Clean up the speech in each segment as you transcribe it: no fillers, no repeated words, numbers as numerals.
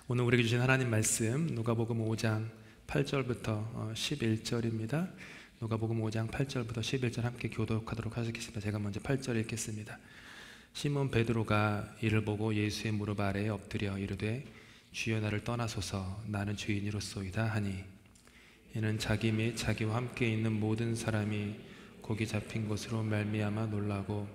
오늘 우리에게 주신 하나님 말씀 누가복음 5장 8절부터 11절입니다. 누가복음 5장 8절부터 11절 함께 교독하도록 하겠습니다. 제가 먼저 8절 읽겠습니다. 시몬 베드로가 이를 보고 예수의 무릎 아래에 엎드려 이르되 주여 나를 떠나소서 나는 죄인이로소이다 하니 이는 자기 및 자기와 함께 있는 모든 사람이 고기 잡힌 것으로 말미암아 놀라고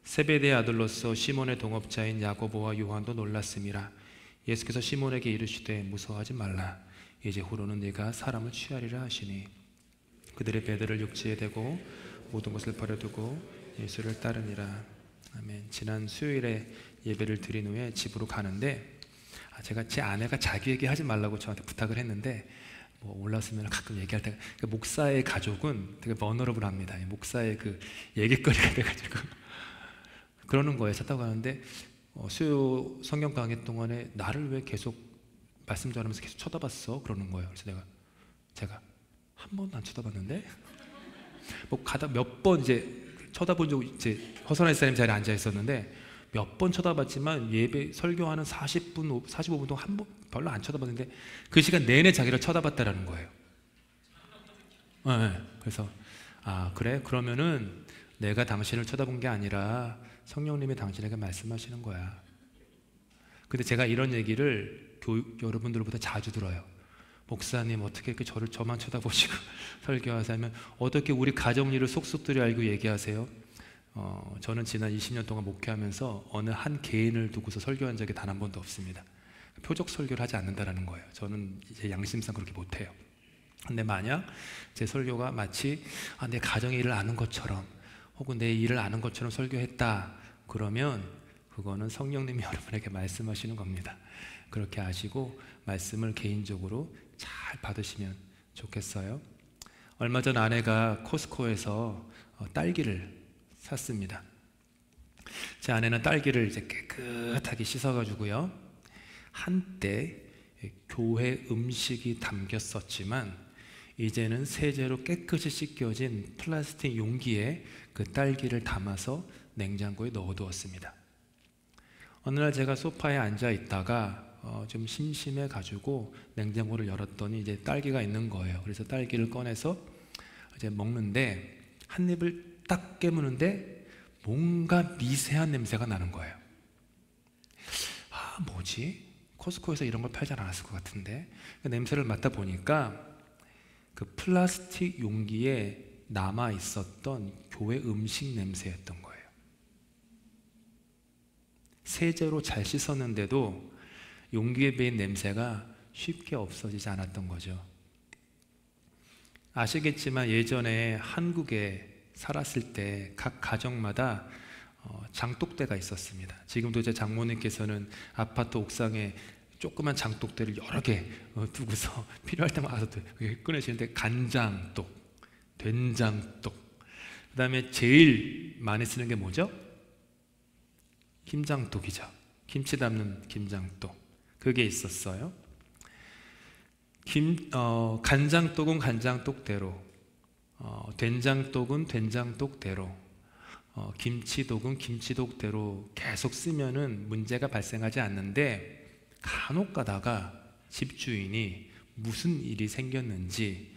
세베대의 아들로서 시몬의 동업자인 야고보와 요한도 놀랐음이라. 예수께서 시몬에게 이르시되 무서워하지 말라. 이제 후로는 네가 사람을 취하리라 하시니 그들의 배들을 육지에 대고 모든 것을 버려두고 예수를 따르니라. 아멘. 지난 수요일에 예배를 드린 후에 집으로 가는데 제가 제 아내가 자기 얘기하지 말라고 저한테 부탁을 했는데 올라서면 가끔 얘기할 때 목사의 가족은 되게 버너러블합니다. 목사의 그 얘기거리가 돼가지고 그러는 거예요. 차 타고 가는데 수요 성경 강의 동안에 나를 왜 계속 말씀 전하면서 계속 쳐다봤어? 그러는 거예요. 그래서 제가 한 번도 안 쳐다봤는데 가다 몇 번 이제 쳐다본 적 이제 허선한 사님 자리에 앉아 있었는데 몇 번 쳐다봤지만 예배 설교하는 40분, 45분 동안 한 번 별로 안 쳐다봤는데 그 시간 내내 자기를 쳐다봤다라는 거예요. 네, 그래서 그래? 그러면은 내가 당신을 쳐다본 게 아니라 성령님이 당신에게 말씀하시는 거야. 근데 제가 이런 얘기를 여러분들보다 자주 들어요. 목사님 어떻게 이렇게 저만 쳐다보시고 설교하세요? 어떻게 우리 가정 일을 속속들이 알고 얘기하세요? 저는 지난 20년 동안 목회하면서 어느 한 개인을 두고서 설교한 적이 단 한 번도 없습니다. 표적 설교를 하지 않는다라는 거예요. 저는 제 양심상 그렇게 못해요. 근데 만약 제 설교가 마치 내 가정의 일을 아는 것처럼 혹은 내 일을 아는 것처럼 설교했다 그러면 그거는 성령님이 여러분에게 말씀하시는 겁니다. 그렇게 아시고 말씀을 개인적으로 잘 받으시면 좋겠어요. 얼마 전 아내가 코스코에서 딸기를 샀습니다. 제 아내는 딸기를 이제 깨끗하게 씻어가지고요, 한때 교회 음식이 담겼었지만 이제는 세제로 깨끗이 씻겨진 플라스틱 용기에 그 딸기를 담아서 냉장고에 넣어두었습니다. 어느 날 제가 소파에 앉아 있다가 좀 심심해 가지고 냉장고를 열었더니 이제 딸기가 있는 거예요. 그래서 딸기를 꺼내서 이제 먹는데 한 입을 딱 깨무는데 뭔가 미세한 냄새가 나는 거예요. 뭐지? 코스코에서 이런 걸 팔지 않았을 것 같은데. 그 냄새를 맡아 보니까 그 플라스틱 용기에 남아 있었던 교회 음식 냄새였던 거예요. 세제로 잘 씻었는데도 용기에 배인 냄새가 쉽게 없어지지 않았던 거죠. 아시겠지만 예전에 한국에 살았을 때 각 가정마다 장독대가 있었습니다. 지금도 제 장모님께서는 아파트 옥상에 조그만 장독대를 여러 개 두고서 필요할 때마다 와서 꺼내시는데 간장독, 된장독, 그 다음에 제일 많이 쓰는 게 뭐죠? 김장독이죠. 김치 담는 김장독. 그게 있었어요. 간장독은 간장독대로, 된장독은 된장독대로, 김치독은 김치독대로 계속 쓰면은 문제가 발생하지 않는데 간혹 가다가 집주인이 무슨 일이 생겼는지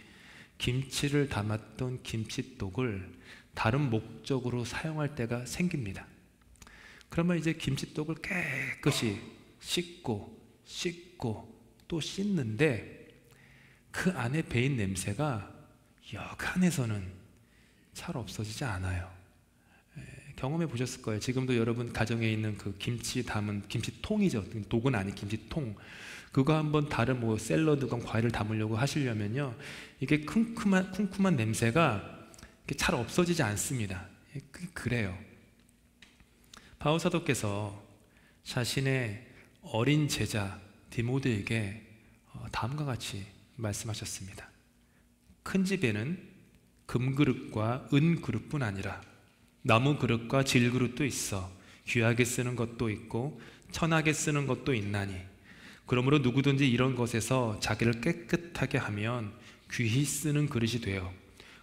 김치를 담았던 김치독을 다른 목적으로 사용할 때가 생깁니다. 그러면 이제 김치독을 깨끗이 씻고 또 씻는데 그 안에 배인 냄새가 여간에서는 잘 없어지지 않아요. 경험해 보셨을 거예요. 지금도 여러분 가정에 있는 그 김치 담은 김치통이죠. 독은 아닌 김치통. 그거 한번 다른 샐러드건 과일을 담으려고 하시려면요, 이게 쿰쿰한 냄새가 잘 없어지지 않습니다. 그래요. 바울 사도께서 자신의 어린 제자 디모데에게 다음과 같이 말씀하셨습니다. 큰 집에는 금그릇과 은그릇뿐 아니라 나무 그릇과 질그릇도 있어 귀하게 쓰는 것도 있고 천하게 쓰는 것도 있나니 그러므로 누구든지 이런 것에서 자기를 깨끗하게 하면 귀히 쓰는 그릇이 되어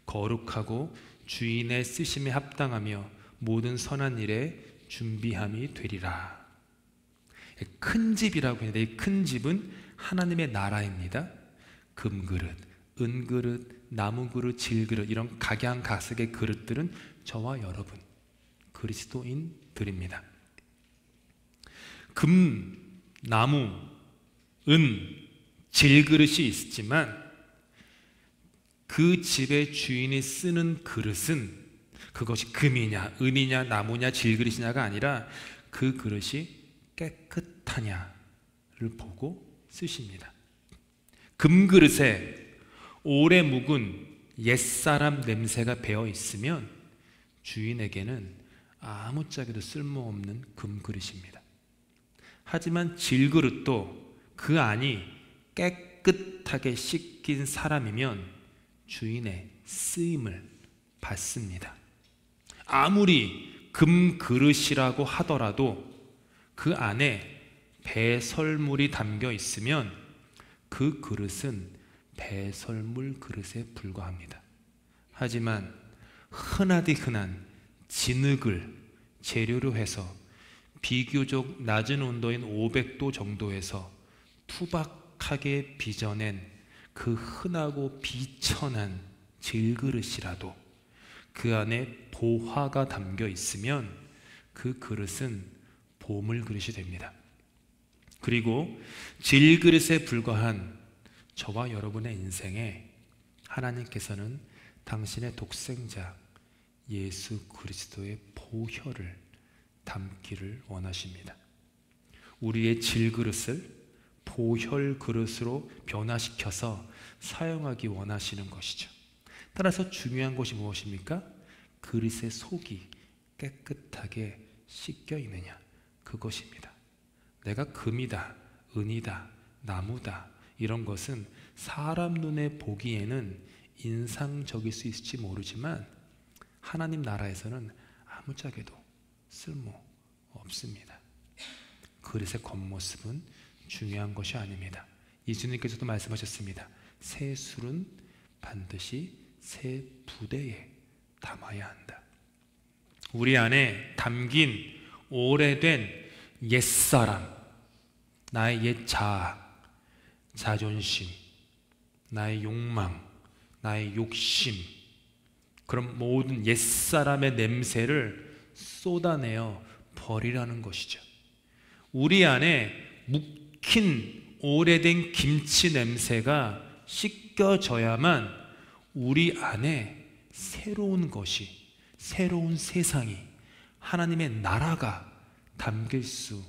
거룩하고 주인의 쓰심에 합당하며 모든 선한 일에 준비함이 되리라. 큰 집이라고 했는데 이 큰 집은 하나님의 나라입니다. 금그릇, 은그릇, 나무그릇, 질그릇 이런 각양각색의 그릇들은 저와 여러분 그리스도인들입니다. 금, 나무, 은, 질그릇이 있지만 그 집의 주인이 쓰는 그릇은 그것이 금이냐, 은이냐, 나무냐, 질그릇이냐가 아니라 그 그릇이 깨끗하냐를 보고 쓰십니다. 금그릇에 오래 묵은 옛사람 냄새가 배어 있으면 주인에게는 아무짝에도 쓸모없는 금그릇입니다. 하지만 질그릇도 그 안이 깨끗하게 씻긴 사람이면 주인의 쓰임을 받습니다. 아무리 금그릇이라고 하더라도 그 안에 배설물이 담겨 있으면 그 그릇은 배설물 그릇에 불과합니다. 하지만 흔하디 흔한 진흙을 재료로 해서 비교적 낮은 온도인 500도 정도에서 투박하게 빚어낸 그 흔하고 비천한 질그릇이라도 그 안에 보화가 담겨 있으면 그 그릇은 보물 그릇이 됩니다. 그리고 질그릇에 불과한 저와 여러분의 인생에 하나님께서는 당신의 독생자 예수 그리스도의 보혈을 담기를 원하십니다. 우리의 질그릇을 보혈 그릇으로 변화시켜서 사용하기 원하시는 것이죠. 따라서 중요한 것이 무엇입니까? 그릇의 속이 깨끗하게 씻겨 있느냐, 그것입니다. 내가 금이다, 은이다, 나무다 이런 것은 사람 눈에 보기에는 인상적일 수 있을지 모르지만 하나님 나라에서는 아무짝에도 쓸모 없습니다. 그릇의 겉모습은 중요한 것이 아닙니다. 예수님께서도 말씀하셨습니다. 새 술은 반드시 새 부대에 담아야 한다. 우리 안에 담긴 오래된 옛사람, 나의 옛 자아, 자존심, 나의 욕망, 나의 욕심, 그런 모든 옛사람의 냄새를 쏟아내어 버리라는 것이죠. 우리 안에 묵힌 오래된 김치 냄새가 씻겨져야만 우리 안에 새로운 것이, 새로운 세상이, 하나님의 나라가 담길 수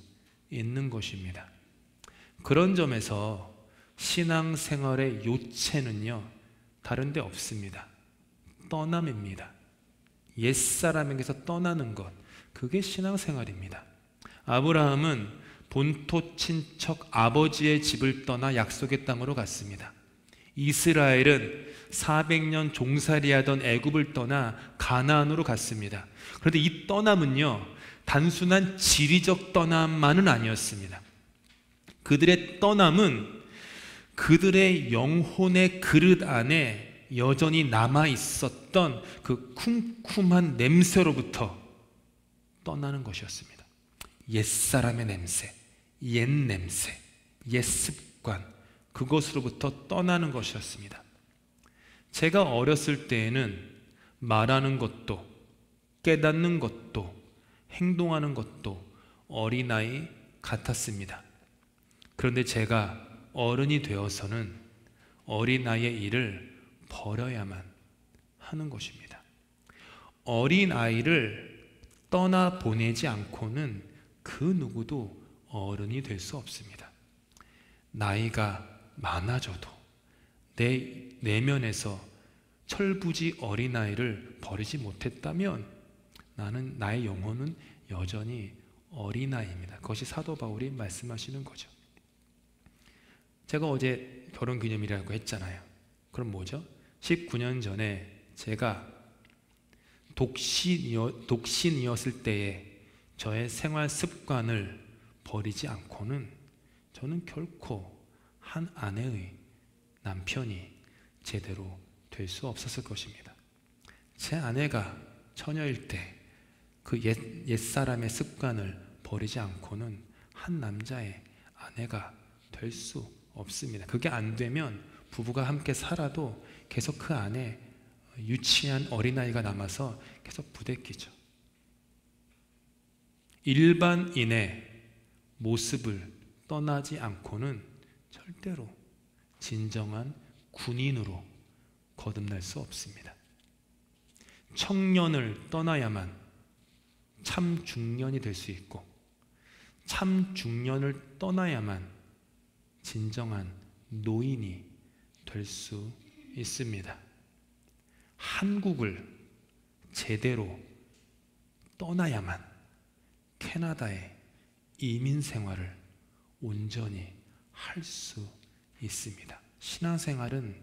있는 것입니다. 그런 점에서 신앙생활의 요체는요, 다른 데 없습니다. 떠남입니다. 옛사람에게서 떠나는 것, 그게 신앙생활입니다. 아브라함은 본토 친척 아버지의 집을 떠나 약속의 땅으로 갔습니다. 이스라엘은 400년 종살이하던 애굽을 떠나 가나안으로 갔습니다. 그런데 이 떠남은요, 단순한 지리적 떠남만은 아니었습니다. 그들의 떠남은 그들의 영혼의 그릇 안에 여전히 남아 있었던 그 쿰쿰한 냄새로부터 떠나는 것이었습니다. 옛사람의 냄새, 옛 냄새, 옛 습관, 그것으로부터 떠나는 것이었습니다. 제가 어렸을 때에는 말하는 것도, 깨닫는 것도, 행동하는 것도 어린아이 같았습니다. 그런데 제가 어른이 되어서는 어린아이의 일을 버려야만 하는 것입니다. 어린아이를 떠나보내지 않고는 그 누구도 어른이 될 수 없습니다. 나이가 많아져도 내 내면에서 철부지 어린아이를 버리지 못했다면 나의 영혼은 여전히 어린아이입니다. 그것이 사도 바울이 말씀하시는 거죠. 제가 어제 결혼기념일이라고 했잖아요. 그럼 뭐죠? 19년 전에 제가 독신이었을 때에 저의 생활 습관을 버리지 않고는 저는 결코 한 아내의 남편이 제대로 될 수 없었을 것입니다. 제 아내가 처녀일 때 그 옛사람의 습관을 버리지 않고는 한 남자의 아내가 될 수 없습니다. 그게 안 되면 부부가 함께 살아도 계속 그 안에 유치한 어린아이가 남아서 계속 부대끼죠. 일반인의 모습을 떠나지 않고는 절대로 진정한 군인으로 거듭날 수 없습니다. 청년을 떠나야만 참 중년이 될 수 있고, 참 중년을 떠나야만 진정한 노인이 될 수 있습니다. 한국을 제대로 떠나야만 캐나다의 이민 생활을 온전히 할 수 있습니다. 신앙생활은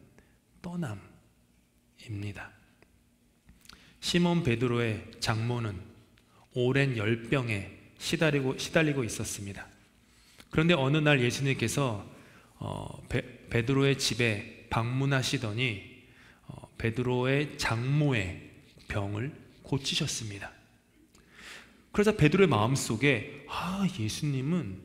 떠남입니다. 시몬 베드로의 장모는 오랜 열병에 시달리고 있었습니다. 그런데 어느 날 예수님께서 베드로의 집에 방문하시더니 베드로의 장모의 병을 고치셨습니다. 그러자 베드로의 마음속에 예수님은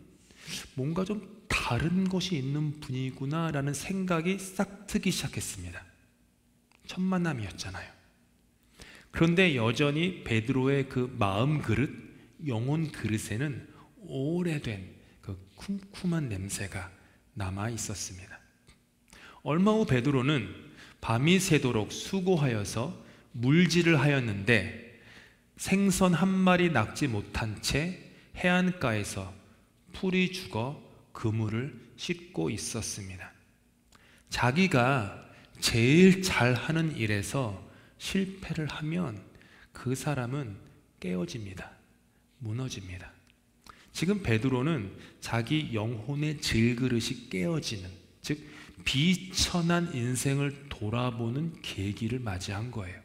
뭔가 좀 다른 것이 있는 분이구나 라는 생각이 싹 트기 시작했습니다. 첫 만남이었잖아요. 그런데 여전히 베드로의 그 마음 그릇, 영혼 그릇에는 오래된 그 쿰쿰한 냄새가 남아 있었습니다. 얼마 후 베드로는 밤이 새도록 수고하여서 물질을 하였는데 생선 한 마리 낚지 못한 채 해안가에서 풀이 죽어 그물을 씻고 있었습니다. 자기가 제일 잘하는 일에서 실패를 하면 그 사람은 깨어집니다. 무너집니다. 지금 베드로는 자기 영혼의 질그릇이 깨어지는, 즉 비천한 인생을 돌아보는 계기를 맞이한 거예요.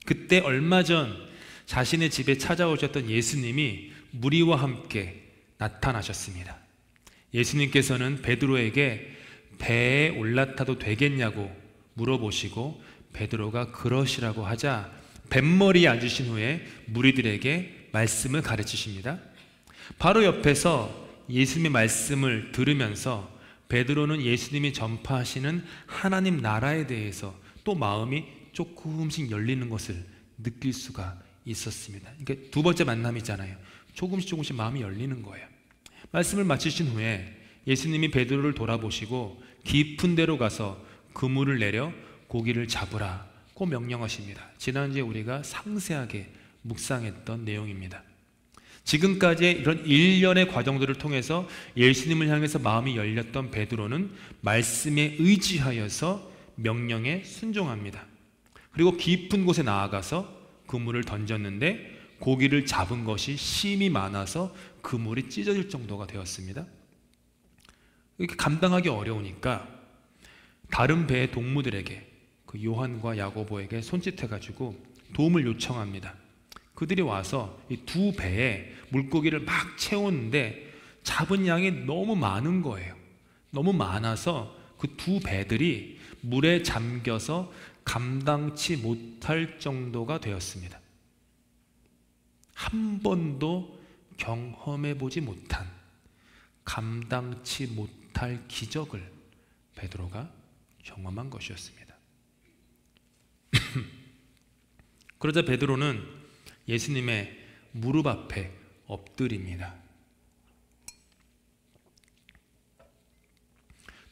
그때 얼마 전 자신의 집에 찾아오셨던 예수님이 무리와 함께 나타나셨습니다. 예수님께서는 베드로에게 배에 올라타도 되겠냐고 물어보시고 베드로가 그러시라고 하자 뱃머리에 앉으신 후에 무리들에게 말씀을 가르치십니다. 바로 옆에서 예수님의 말씀을 들으면서 베드로는 예수님이 전파하시는 하나님 나라에 대해서 또 마음이 조금씩 열리는 것을 느낄 수가 있었습니다. 그러니까 두 번째 만남이잖아요. 조금씩 마음이 열리는 거예요. 말씀을 마치신 후에 예수님이 베드로를 돌아보시고 깊은 데로 가서 그물을 내려 고기를 잡으라고 명령하십니다. 지난주에 우리가 상세하게 묵상했던 내용입니다. 지금까지의 이런 일련의 과정들을 통해서 예수님을 향해서 마음이 열렸던 베드로는 말씀에 의지하여서 명령에 순종합니다. 그리고 깊은 곳에 나아가서 그물을 던졌는데 고기를 잡은 것이 심이 많아서 그물이 찢어질 정도가 되었습니다. 이렇게 감당하기 어려우니까 다른 배의 동무들에게, 그 요한과 야고보에게 손짓해가지고 도움을 요청합니다. 그들이 와서 이 두 배에 물고기를 막 채우는데 잡은 양이 너무 많은 거예요. 너무 많아서 그 두 배들이 물에 잠겨서 감당치 못할 정도가 되었습니다. 한 번도 경험해보지 못한, 감당치 못할 기적을 베드로가 경험한 것이었습니다. 그러자 베드로는 예수님의 무릎 앞에 엎드립니다.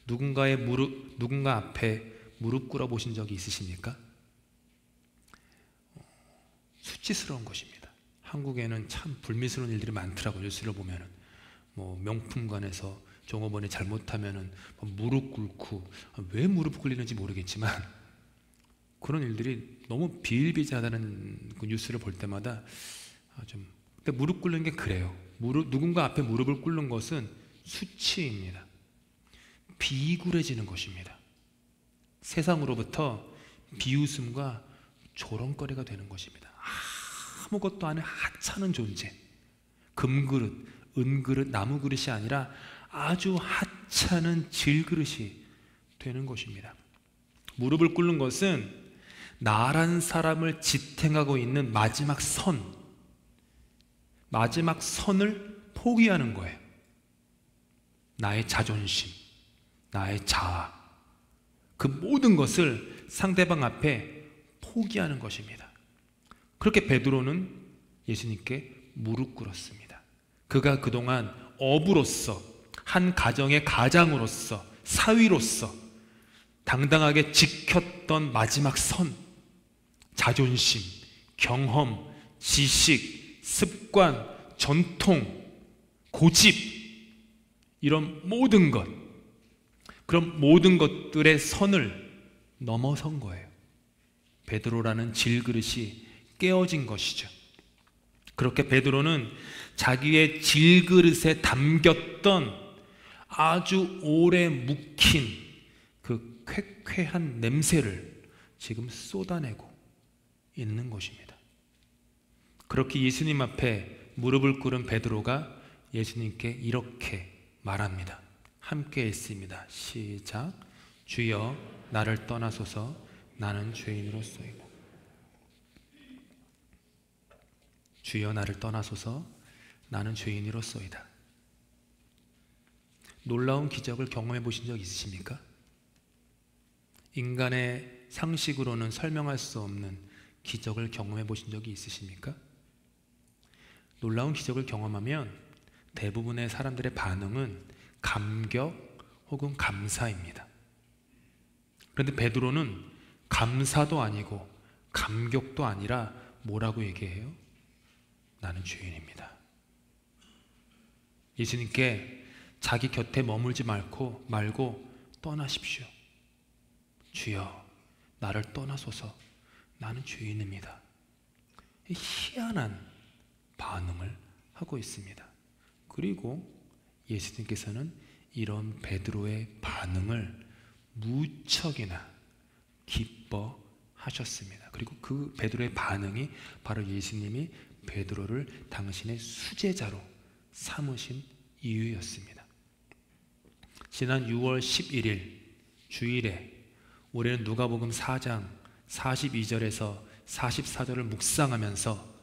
누군가 앞에 무릎 꿇어 보신 적이 있으십니까? 수치스러운 것입니다. 한국에는 참 불미스러운 일들이 많더라고요. 뉴스를 보면은 명품관에서 종업원이 잘못하면은 무릎 꿇고, 왜 무릎 꿇리는지 모르겠지만 그런 일들이 너무 비일비재하다는 그 뉴스를 볼 때마다 근데 무릎 꿇는 게 그래요. 누군가 앞에 무릎을 꿇는 것은 수치입니다. 비굴해지는 것입니다. 세상으로부터 비웃음과 조롱거리가 되는 것입니다. 아무것도 안 해 하찮은 존재, 금그릇, 은그릇, 나무그릇이 아니라 아주 하찮은 질그릇이 되는 것입니다. 무릎을 꿇는 것은 나란 사람을 지탱하고 있는 마지막 선을 포기하는 거예요. 나의 자존심, 나의 자아, 그 모든 것을 상대방 앞에 포기하는 것입니다. 그렇게 베드로는 예수님께 무릎 꿇었습니다. 그가 그동안 어부로서, 한 가정의 가장으로서, 사위로서 당당하게 지켰던 마지막 선, 자존심, 경험, 지식, 습관, 전통, 고집, 이런 모든 것, 그런 모든 것들의 선을 넘어선 거예요. 베드로라는 질그릇이 깨어진 것이죠. 그렇게 베드로는 자기의 질그릇에 담겼던 아주 오래 묵힌 그 쾌쾌한 냄새를 지금 쏟아내고 있는 것입니다. 그렇게 예수님 앞에 무릎을 꿇은 베드로가 예수님께 이렇게 말합니다. 함께 읽습니다. 시작. 주여 나를 떠나소서 나는 죄인으로소이다. 주여 나를 떠나소서 나는 죄인으로소이다. 놀라운 기적을 경험해 보신 적 있으십니까? 인간의 상식으로는 설명할 수 없는 기적을 경험해 보신 적이 있으십니까? 놀라운 기적을 경험하면 대부분의 사람들의 반응은 감격 혹은 감사입니다. 그런데 베드로는 감사도 아니고 감격도 아니라 뭐라고 얘기해요? 나는 죄인입니다. 예수님께 자기 곁에 머물지 말고 떠나십시오. 주여 나를 떠나소서 나는 죄인입니다. 희한한 반응을 하고 있습니다. 그리고 예수님께서는 이런 베드로의 반응을 무척이나 기뻐하셨습니다. 그리고 그 베드로의 반응이 바로 예수님이 베드로를 당신의 수제자로 삼으신 이유였습니다. 지난 6월 11일 주일에 올해는 누가복음 4장 42절에서 44절을 묵상하면서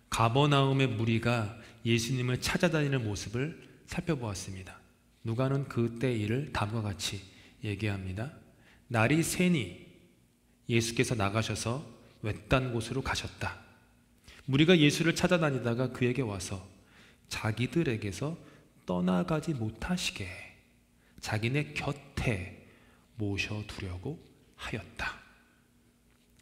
가버나움의 무리가 예수님을 찾아다니는 모습을 살펴보았습니다. 누가는 그때 일을 다음과 같이 얘기합니다. 날이 새니 예수께서 나가셔서 외딴 곳으로 가셨다. 무리가 예수를 찾아다니다가 그에게 와서 자기들에게서 떠나가지 못하시게 자기네 곁에 모셔두려고 하였다.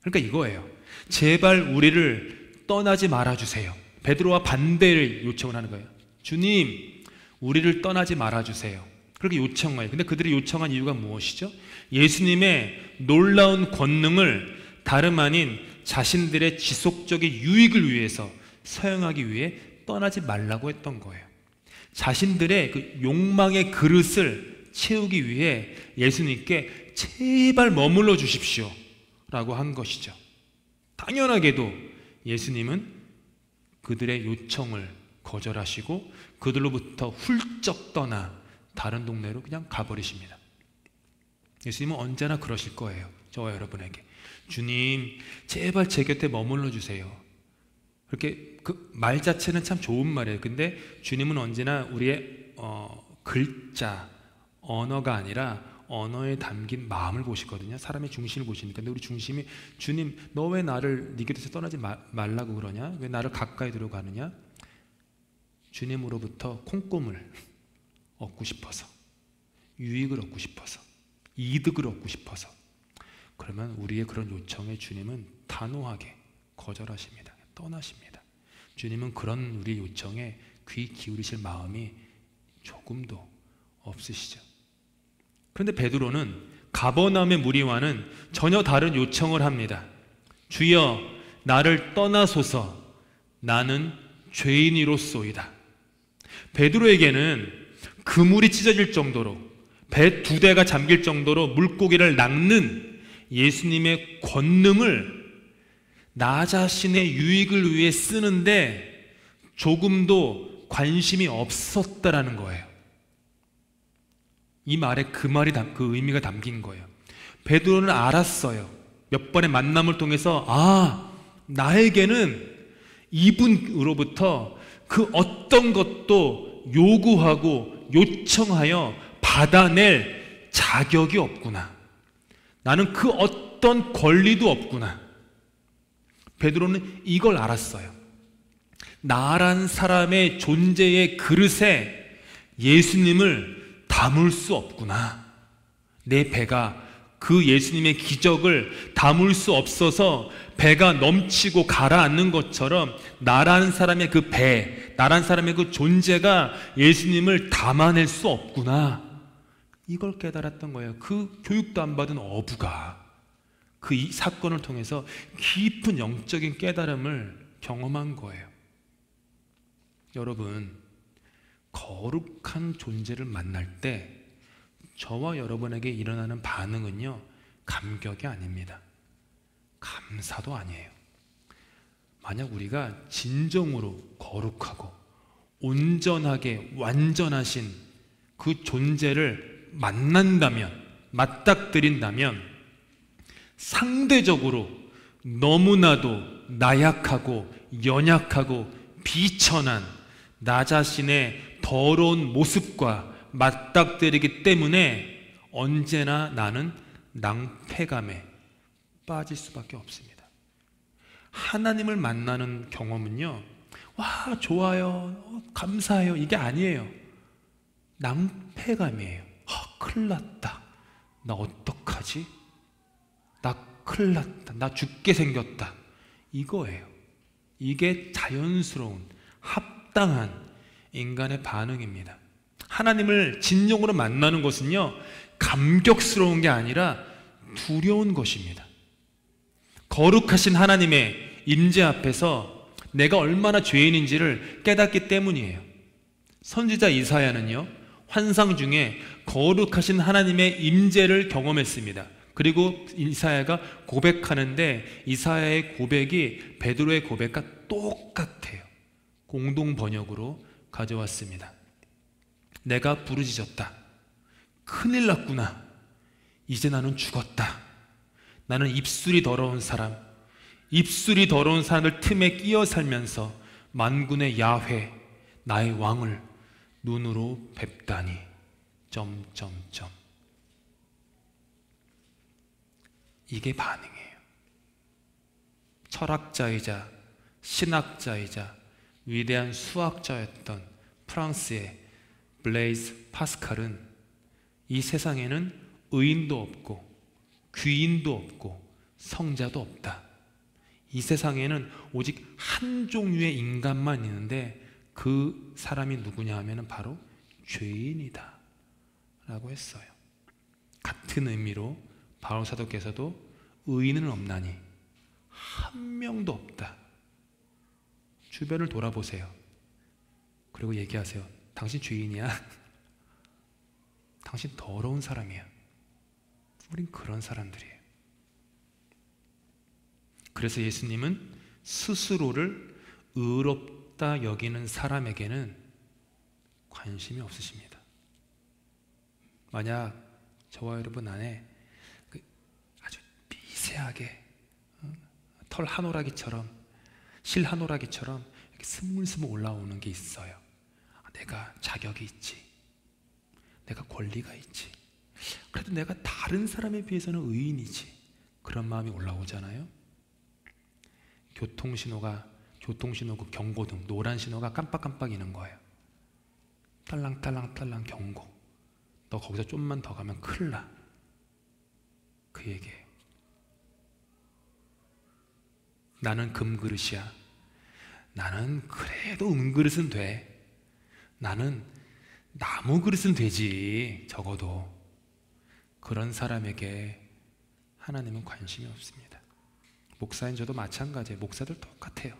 그러니까 이거예요. 제발 우리를 떠나지 말아주세요. 베드로와 반대를 요청을 하는 거예요. 주님, 우리를 떠나지 말아주세요. 그렇게 요청해요. 근데 그들이 요청한 이유가 무엇이죠? 예수님의 놀라운 권능을 다름 아닌 자신들의 지속적인 유익을 위해서 사용하기 위해 떠나지 말라고 했던 거예요. 자신들의 그 욕망의 그릇을 채우기 위해 예수님께 제발 머물러 주십시오 라고 한 것이죠. 당연하게도 예수님은 그들의 요청을 거절하시고 그들로부터 훌쩍 떠나 다른 동네로 그냥 가버리십니다. 예수님은 언제나 그러실 거예요. 저와 여러분에게 주님 제발 제 곁에 머물러 주세요. 그렇게 그 말 자체는 참 좋은 말이에요. 근데 주님은 언제나 우리의 글자, 언어가 아니라 언어에 담긴 마음을 보시거든요. 사람의 중심을 보시니까. 근데 우리 중심이 주님 너 왜 나를 네 곁에서 떠나지 말라고 그러냐? 왜 나를 가까이 들어가느냐? 주님으로부터 콩고물 얻고 싶어서, 유익을 얻고 싶어서, 이득을 얻고 싶어서. 그러면 우리의 그런 요청에 주님은 단호하게 거절하십니다. 떠나십니다. 주님은 그런 우리 요청에 귀 기울이실 마음이 조금도 없으시죠. 그런데 베드로는 가버나움의 무리와는 전혀 다른 요청을 합니다. 주여 나를 떠나소서 나는 죄인이로소이다. 베드로에게는 그물이 찢어질 정도로 배 2대가 잠길 정도로 물고기를 낚는 예수님의 권능을 나 자신의 유익을 위해 쓰는데 조금도 관심이 없었다라는 거예요. 이 말에 그 의미가 담긴 거예요. 베드로는 알았어요. 몇 번의 만남을 통해서 나에게는 이분으로부터 그 어떤 것도 요구하고 요청하여 받아낼 자격이 없구나. 나는 그 어떤 권리도 없구나. 베드로는 이걸 알았어요. 나란 사람의 존재의 그릇에 예수님을 담을 수 없구나. 내 배가 그 예수님의 기적을 담을 수 없어서 배가 넘치고 가라앉는 것처럼 나라는 사람의 그 배, 나라는 사람의 그 존재가 예수님을 담아낼 수 없구나. 이걸 깨달았던 거예요. 그 교육도 안 받은 어부가 그 이 사건을 통해서 깊은 영적인 깨달음을 경험한 거예요. 여러분, 거룩한 존재를 만날 때 저와 여러분에게 일어나는 반응은요, 감격이 아닙니다. 감사도 아니에요. 만약 우리가 진정으로 거룩하고 온전하게 완전하신 그 존재를 만난다면, 맞닥뜨린다면 상대적으로 너무나도 나약하고 연약하고 비천한 나 자신의 더러운 모습과 맞닥뜨리기 때문에 언제나 나는 낭패감에 빠질 수밖에 없습니다. 하나님을 만나는 경험은요, 와, 좋아요, 감사해요, 이게 아니에요. 낭패감이에요. 큰일 났다. 나 어떡하지? 나 큰일 났다. 나 죽게 생겼다. 이거예요. 이게 자연스러운, 합당한 인간의 반응입니다. 하나님을 진정으로 만나는 것은요, 감격스러운 게 아니라 두려운 것입니다. 거룩하신 하나님의 임재 앞에서 내가 얼마나 죄인인지를 깨닫기 때문이에요. 선지자 이사야는요, 환상 중에 거룩하신 하나님의 임재를 경험했습니다. 그리고 이사야가 고백하는데 이사야의 고백이 베드로의 고백과 똑같아요. 공동 번역으로 가져왔습니다. 내가 부르짖었다. 큰일 났구나. 이제 나는 죽었다. 나는 입술이 더러운 사람, 입술이 더러운 사람들 틈에 끼어 살면서 만군의 야훼, 나의 왕을 눈으로 뵙다니. 이게 반응이에요. 철학자이자 신학자이자 위대한 수학자였던 프랑스의 블레이즈 파스칼은 이 세상에는 의인도 없고 귀인도 없고 성자도 없다. 이 세상에는 오직 한 종류의 인간만 있는데 그 사람이 누구냐 하면 바로 죄인이다 라고 했어요. 같은 의미로 바울 사도께서도 의인은 없나니 한 명도 없다. 주변을 돌아보세요. 그리고 얘기하세요. 당신 죄인이야? 당신 더러운 사람이야. 우린 그런 사람들이에요. 그래서 예수님은 스스로를 의롭다 여기는 사람에게는 관심이 없으십니다. 만약 저와 여러분 안에 아주 미세하게 털 한 오라기처럼, 실 한 오라기처럼 이렇게 스물스물 올라오는 게 있어요. 내가 자격이 있지, 내가 권리가 있지, 그래도 내가 다른 사람에 비해서는 의인이지, 그런 마음이 올라오잖아요. 교통신호 그 경고등 노란 신호가 깜빡깜빡이는 거예요. 딸랑딸랑 경고. 너 거기서 좀만 더 가면 큰일 나. 그 얘기예요. 나는 금그릇이야. 나는 그래도 은그릇은 돼. 나는 나무 그릇은 되지. 적어도. 그런 사람에게 하나님은 관심이 없습니다. 목사인 저도 마찬가지예요. 목사들 똑같아요.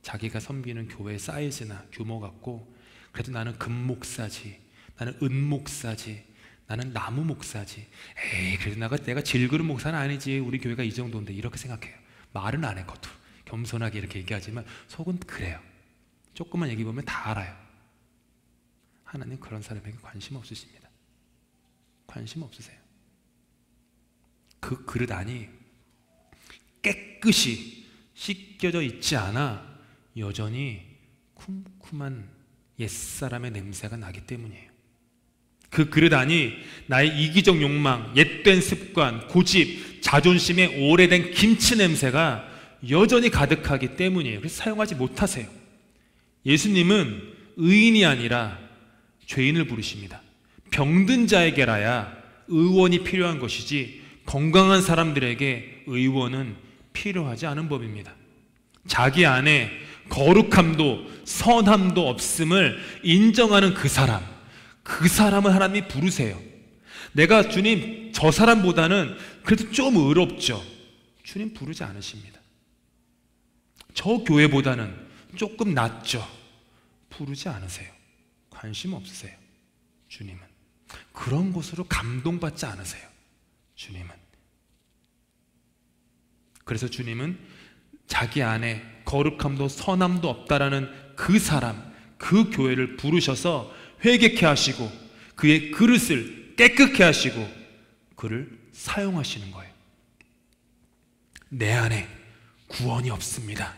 자기가 섬기는 교회 사이즈나 규모 같고, 그래도 나는 금목사지, 나는 은목사지, 나는 나무 목사지, 에이 그래도 내가 질그릇 목사는 아니지, 우리 교회가 이 정도인데, 이렇게 생각해요. 말은 안 했거든. 겸손하게 이렇게 얘기하지만 속은 그래요. 조금만 얘기 보면 다 알아요. 하나님 그런 사람에게 관심 없으십니다. 관심 없으세요. 그 그릇 안이 깨끗이 씻겨져 있지 않아 여전히 쿰쿰한 옛사람의 냄새가 나기 때문이에요. 그 그릇 안이 나의 이기적 욕망, 옛된 습관, 고집, 자존심의 오래된 김치 냄새가 여전히 가득하기 때문이에요. 그래서 사용하지 못하세요. 예수님은 의인이 아니라 죄인을 부르십니다. 병든 자에게라야 의원이 필요한 것이지 건강한 사람들에게 의원은 필요하지 않은 법입니다. 자기 안에 거룩함도 선함도 없음을 인정하는 그 사람을 하나님이 부르세요. 내가 주님 저 사람보다는 그래도 좀 의롭죠. 주님 부르지 않으십니다. 저 교회보다는 조금 낫죠. 부르지 않으세요. 관심 없으세요. 주님은 그런 곳으로 감동받지 않으세요. 주님은. 그래서 주님은 자기 안에 거룩함도 선함도 없다라는 그 사람, 그 교회를 부르셔서 회개케 하시고 그의 그릇을 깨끗게 하시고 그를 사용하시는 거예요. 내 안에 구원이 없습니다.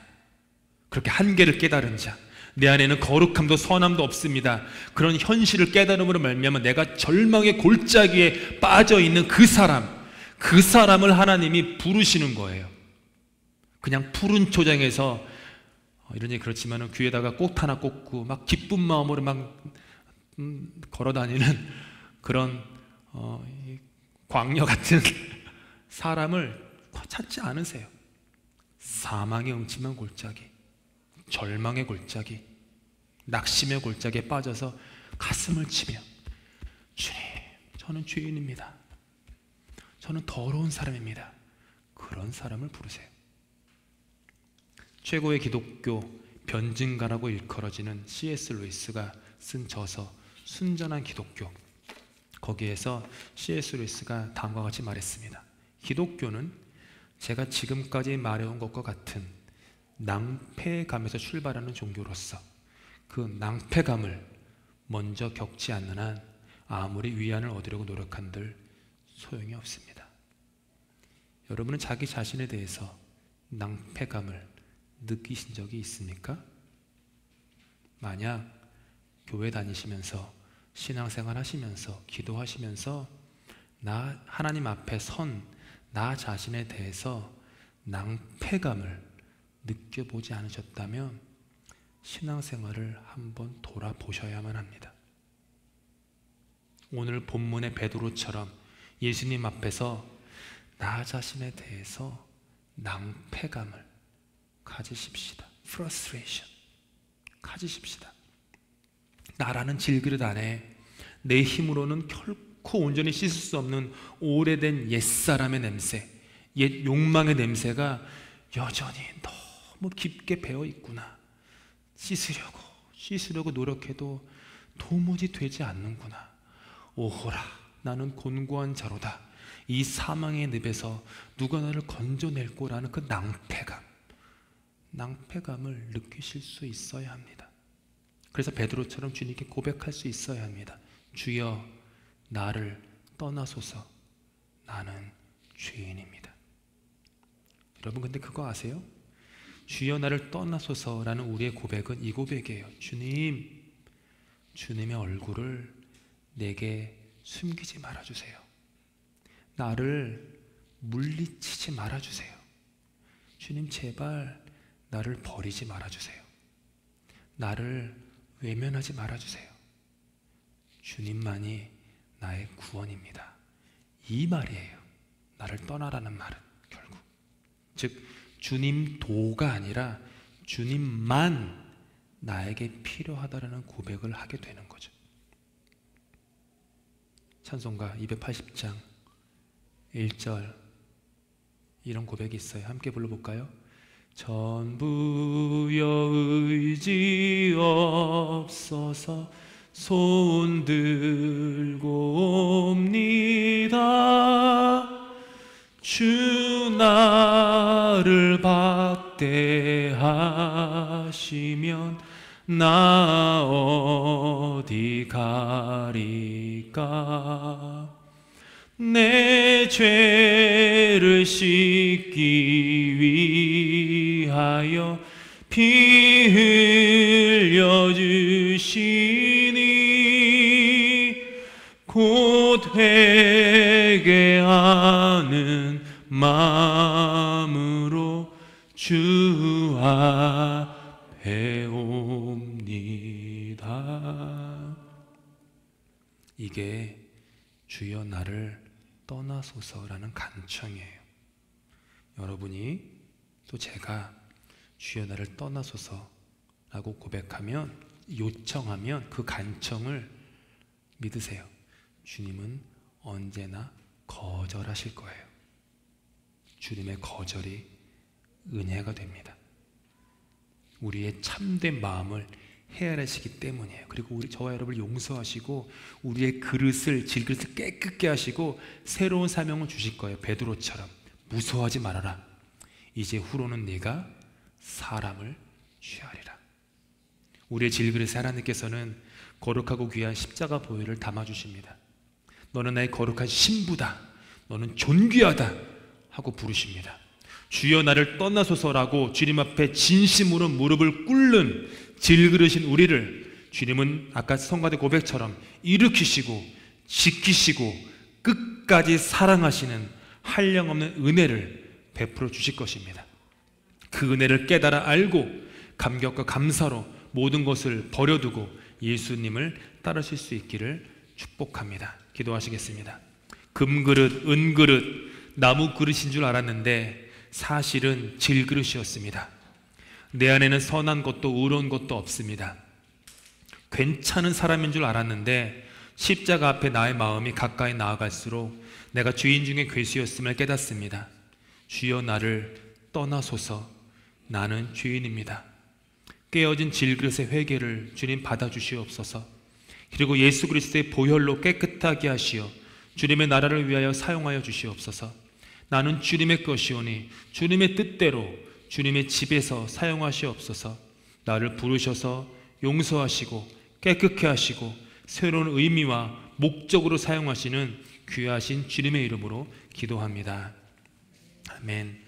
그렇게 한계를 깨달은 자, 내 안에는 거룩함도 선함도 없습니다. 그런 현실을 깨달음으로 말미암아 내가 절망의 골짜기에 빠져있는 그 사람을 하나님이 부르시는 거예요. 그냥 푸른 초장에서 이런 얘기 그렇지만 귀에다가 꽃 하나 꽂고 막 기쁜 마음으로 막 걸어다니는 그런 광녀 같은 사람을 찾지 않으세요. 사망의 음침한 골짜기, 절망의 골짜기, 낙심의 골짜기에 빠져서 가슴을 치며 주님, 저는 죄인입니다. 저는 더러운 사람입니다. 그런 사람을 부르세요. 최고의 기독교 변증가라고 일컬어지는 C.S. 루이스가 쓴 저서 순전한 기독교, 거기에서 C.S. 루이스가 다음과 같이 말했습니다. 기독교는 제가 지금까지 말해온 것과 같은 낭패감에서 출발하는 종교로서 그 낭패감을 먼저 겪지 않는 한 아무리 위안을 얻으려고 노력한들 소용이 없습니다. 여러분은 자기 자신에 대해서 낭패감을 느끼신 적이 있습니까? 만약 교회 다니시면서 신앙생활 하시면서 기도하시면서 나 하나님 앞에 선 나 자신에 대해서 낭패감을 느껴보지 않으셨다면 신앙생활을 한번 돌아보셔야만 합니다. 오늘 본문의 베드로처럼 예수님 앞에서 나 자신에 대해서 낭패감을 가지십시다. frustration 가지십시다. 나라는 질그릇 안에 내 힘으로는 결코 온전히 씻을 수 없는 오래된 옛사람의 냄새, 옛 욕망의 냄새가 여전히 너무 깊게 배어 있구나. 씻으려고 노력해도 도무지 되지 않는구나. 오호라, 나는 곤고한 자로다. 이 사망의 늪에서 누가 나를 건져낼 거라는 그 낭패감을 느끼실 수 있어야 합니다. 그래서 베드로처럼 주님께 고백할 수 있어야 합니다. 주여, 나를 떠나소서. 나는 죄인입니다. 여러분, 근데 그거 아세요? 주여 나를 떠나소서라는 우리의 고백은 이 고백이에요. 주님, 주님의 얼굴을 내게 숨기지 말아주세요. 나를 물리치지 말아주세요. 주님, 제발 나를 버리지 말아주세요. 나를 외면하지 말아주세요. 주님만이 나의 구원입니다. 이 말이에요. 나를 떠나라는 말은 결국, 즉 주님도가 아니라 주님만 나에게 필요하다라는 고백을 하게 되는 거죠. 찬송가 280장 1절 이런 고백이 있어요. 함께 불러볼까요? 전부여 의지 없어서 손 들고 옵니다. 주 나를 박대하시면 나 어디 가리까. 내 죄를 씻기 위하여 피 흘려 주시니 곧 회개하는 마음으로 주 앞에 옵니다. 이게 주여 나를 떠나소서라는 간청이에요. 여러분이 또 제가 주여 나를 떠나소서라고 고백하면, 요청하면 그 간청을 믿으세요. 주님은 언제나 거절하실 거예요. 주님의 거절이 은혜가 됩니다. 우리의 참된 마음을 헤아리시기 때문이에요. 그리고 저와 여러분을 용서하시고 우리의 그릇을, 질그릇을 깨끗게 하시고 새로운 사명을 주실 거예요. 베드로처럼 무서워하지 말아라. 이제 후로는 네가 사람을 취하리라. 우리의 질그릇에 하나님께서는 거룩하고 귀한 십자가 보혈을 담아주십니다. 너는 나의 거룩한 신부다, 너는 존귀하다 하고 부르십니다. 주여 나를 떠나소서라고 주님 앞에 진심으로 무릎을 꿇는 질그릇인 우리를 주님은 아까 성가대 고백처럼 일으키시고 지키시고 끝까지 사랑하시는 한량없는 은혜를 베풀어 주실 것입니다. 그 은혜를 깨달아 알고 감격과 감사로 모든 것을 버려두고 예수님을 따르실 수 있기를 축복합니다. 기도하시겠습니다. 금그릇, 은그릇, 나무 그릇인 줄 알았는데 사실은 질그릇이었습니다. 내 안에는 선한 것도 의로운 것도 없습니다. 괜찮은 사람인 줄 알았는데 십자가 앞에 나의 마음이 가까이 나아갈수록 내가 죄인 중에 괴수였음을 깨닫습니다. 주여 나를 떠나소서. 나는 죄인입니다. 깨어진 질그릇의 회개를 주님 받아주시옵소서. 그리고 예수 그리스도의 보혈로 깨끗하게 하시어 주님의 나라를 위하여 사용하여 주시옵소서. 나는 주님의 것이오니 주님의 뜻대로 주님의 집에서 사용하시옵소서. 나를 부르셔서 용서하시고 깨끗게 하시고 새로운 의미와 목적으로 사용하시는 귀하신 주님의 이름으로 기도합니다. 아멘.